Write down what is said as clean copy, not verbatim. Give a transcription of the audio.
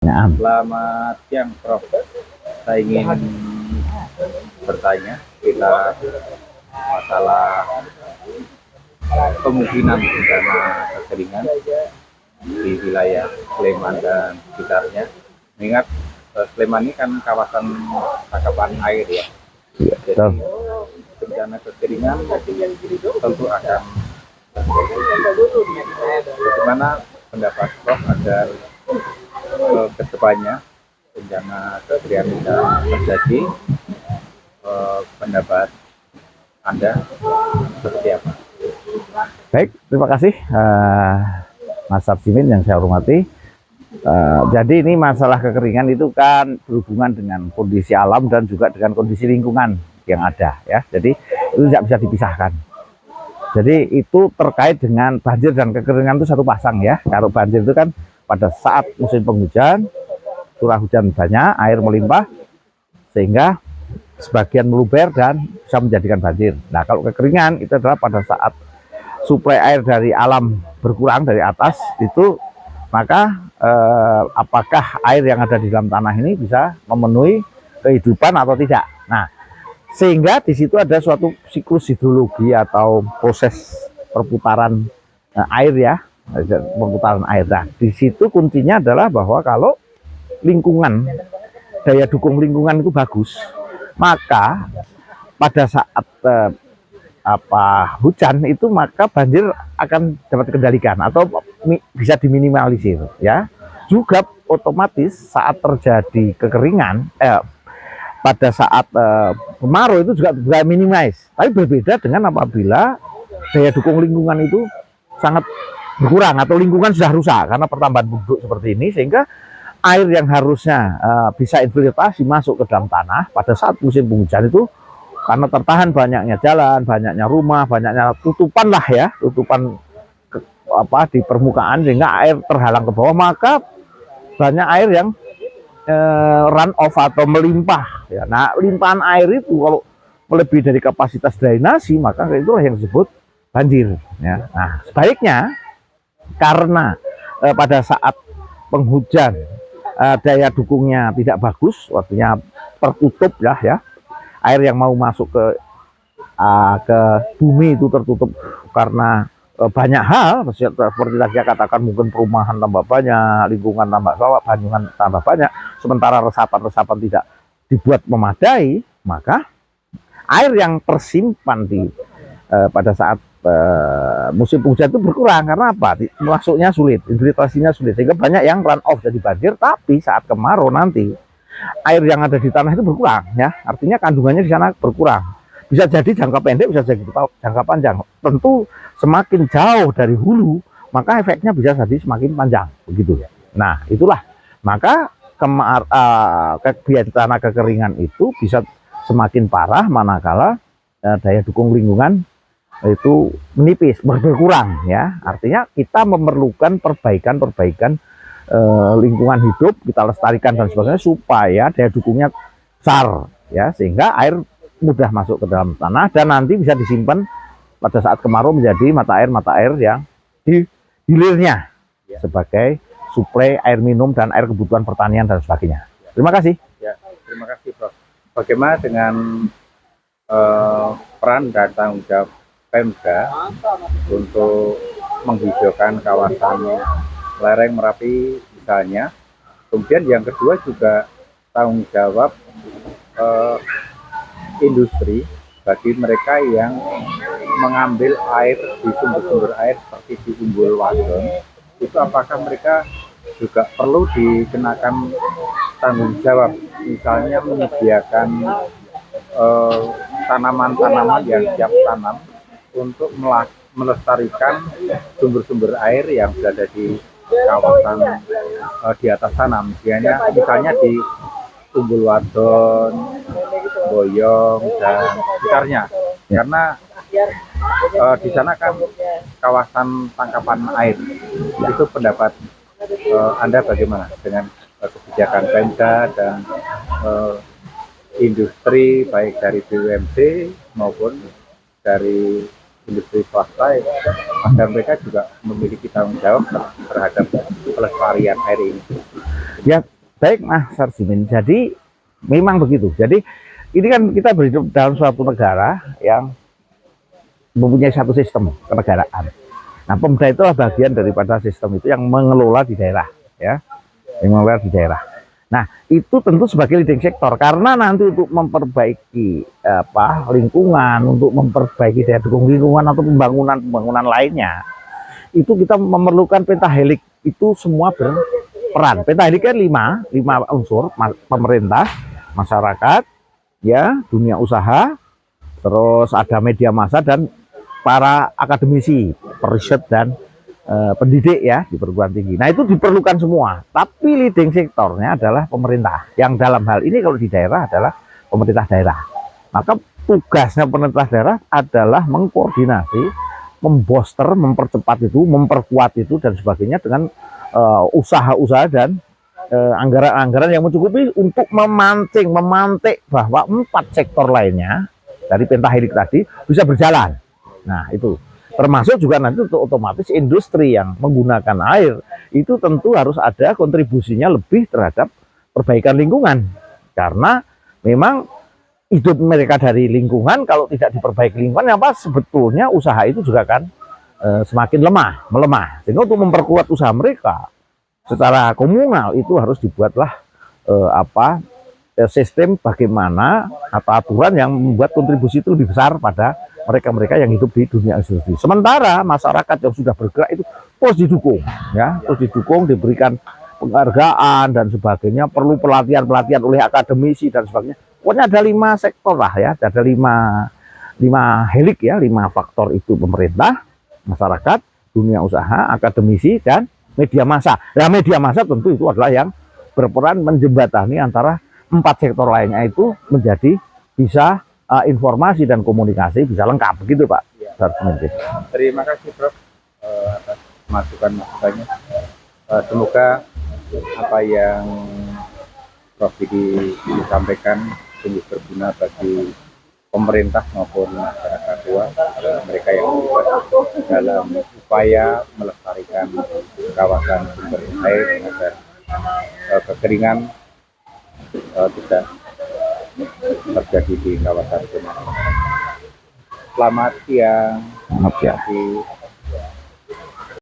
Nah, Selamat siang, Prof. Saya ingin bertanya kita masalah kemungkinan bencana kekeringan di wilayah Sleman dan sekitarnya. Mengingat Sleman ini kan kawasan tangkapan air ya. ya, Jadi bencana kekeringan tentu akan bagaimana pendapat Prof agar kedepannya bencana kekeringan tidak terjadi, pendapat Anda seperti apa? baik, terima kasih Mas Sarsimin yang saya hormati. Jadi ini masalah kekeringan itu kan berhubungan dengan kondisi alam dan juga dengan kondisi lingkungan yang ada ya. Jadi itu tidak bisa dipisahkan. Jadi itu terkait dengan banjir dan kekeringan itu satu pasang ya. Kalau banjir itu kan pada saat musim penghujan, curah hujan banyak, air melimpah sehingga sebagian meluber dan bisa menjadikan banjir. Nah, kalau kekeringan itu adalah pada saat suplai air dari alam berkurang dari atas itu, maka apakah air yang ada di dalam tanah ini bisa memenuhi kehidupan atau tidak. Nah, sehingga di situ ada suatu siklus hidrologi atau proses perputaran air ya, perputaran air. Nah, di situ kuncinya adalah bahwa kalau lingkungan, daya dukung lingkungan itu bagus, maka pada saat hujan itu maka banjir akan dapat dikendalikan atau bisa diminimalisir ya. Juga otomatis saat terjadi kekeringan pada saat kemarau itu juga bisa minimize. Tapi berbeda dengan apabila daya dukung lingkungan itu sangat berkurang atau lingkungan sudah rusak karena pertambahan penduduk seperti ini, sehingga air yang harusnya bisa infiltrasi masuk ke dalam tanah pada saat musim penghujan itu karena tertahan banyaknya jalan, banyaknya rumah, banyaknya tutupan lah ya, tutupan di permukaan sehingga air terhalang ke bawah, maka banyak air yang run off atau melimpah ya. Nah, limpahan air itu kalau melebihi dari kapasitas drainasi maka itulah yang disebut banjir ya. Nah, sebaliknya karena pada saat penghujan daya dukungnya tidak bagus, artinya tertutup ya, air yang mau masuk ke bumi itu tertutup karena banyak hal seperti tadi saya katakan, mungkin perumahan tambah banyak, lingkungan tambah bawah, banyuman tambah banyak, sementara resapan-resapan tidak dibuat memadai, maka air yang tersimpan pada saat musim hujan itu berkurang. Karena apa? Masuknya sulit, infiltrasinya sulit, sehingga banyak yang run off jadi banjir. Tapi saat kemarau nanti air yang ada di tanah itu berkurang ya, artinya kandungannya di sana berkurang. Bisa jadi jangka pendek, bisa jadi jangka panjang. Tentu semakin jauh dari hulu maka efeknya bisa jadi semakin panjang begitu ya. Nah, itulah maka kegiatan kekeringan itu bisa semakin parah manakala daya dukung lingkungan itu menipis, berkurang ya. Artinya kita memerlukan perbaikan lingkungan hidup, kita lestarikan dan sebagainya supaya daya dukungnya besar ya, sehingga air mudah masuk ke dalam tanah dan nanti bisa disimpan pada saat kemarau menjadi mata air yang di hilirnya sebagai suplai air minum dan air kebutuhan pertanian dan sebagainya. Terima kasih. Ya, terima kasih, Prof. Bagaimana dengan peran dan tanggung jawab Pemda untuk menghijaukan kawasan lereng Merapi misalnya? Kemudian yang kedua juga tanggung jawab industri bagi mereka yang mengambil air di sumber-sumber air seperti di Umbul Wadon, itu apakah mereka juga perlu dikenakan tanggung jawab, misalnya menyediakan tanaman-tanaman yang siap tanam untuk melestarikan sumber-sumber air yang berada di kawasan di atas sana, misalnya di Umbul Wadon, Boyong dan sekitarnya, karena di sana kan kawasan tangkapan air. Itu pendapat Anda bagaimana dengan kebijakan Pemda dan industri baik dari BUMD maupun dari industri swasta agar mereka juga memiliki tanggung jawab terhadap pelestarian air ini. Ya, baik Mas Sarjimin. Jadi memang begitu. Jadi ini kan kita berhidup dalam suatu negara yang mempunyai satu sistem kenegaraan. Nah, Pemda itulah bagian daripada sistem itu yang mengelola di daerah, ya, yang mengelola di daerah. Nah, itu tentu sebagai leading sektor karena nanti untuk memperbaiki lingkungan, untuk memperbaiki daya dukung lingkungan atau pembangunan lainnya, itu kita memerlukan pentahelik. Itu semua berperan. Pentahelik kan lima unsur: pemerintah, masyarakat, ya, dunia usaha, terus ada media massa dan para akademisi, periset dan pendidik ya di perguruan tinggi. Nah, itu diperlukan semua. Tapi leading sektornya adalah pemerintah. Yang dalam hal ini kalau di daerah adalah pemerintah daerah. Maka tugasnya pemerintah daerah adalah mengkoordinasi, memboster, mempercepat itu, memperkuat itu dan sebagainya dengan usaha-usaha dan anggaran-anggaran yang mencukupi untuk memantik bahwa 4 sektor lainnya dari pentahelik tadi bisa berjalan. Nah, itu termasuk juga nanti untuk otomatis industri yang menggunakan air itu tentu harus ada kontribusinya lebih terhadap perbaikan lingkungan, karena memang hidup mereka dari lingkungan. Kalau tidak diperbaiki lingkungan, apa sebetulnya usaha itu juga kan semakin melemah. Sehingga untuk memperkuat usaha mereka secara komunal itu harus dibuatlah sistem bagaimana atau aturan yang membuat kontribusi itu lebih besar pada mereka-mereka yang hidup di dunia industri. Sementara masyarakat yang sudah bergerak itu terus didukung, ya, terus didukung, diberikan penghargaan dan sebagainya, perlu pelatihan oleh akademisi dan sebagainya. Pokoknya ada 5 sektor lah ya, ada 5 helik ya, 5 faktor itu: pemerintah, masyarakat, dunia usaha, akademisi dan media massa. Nah, media massa tentu itu adalah yang berperan menjembatani antara 4 sektor lainnya itu menjadi bisa informasi dan komunikasi bisa lengkap begitu Pak. Ya. Terima kasih Prof atas masukan-masukannya. Semoga apa yang Prof disampaikan sungguh berguna bagi pemerintah maupun masyarakat luas, mereka yang terlibat dalam upaya melestarikan kawasan sumber air agar kekeringan tidak terjadi di kawasan itu. Selamat siang. Selamat siang.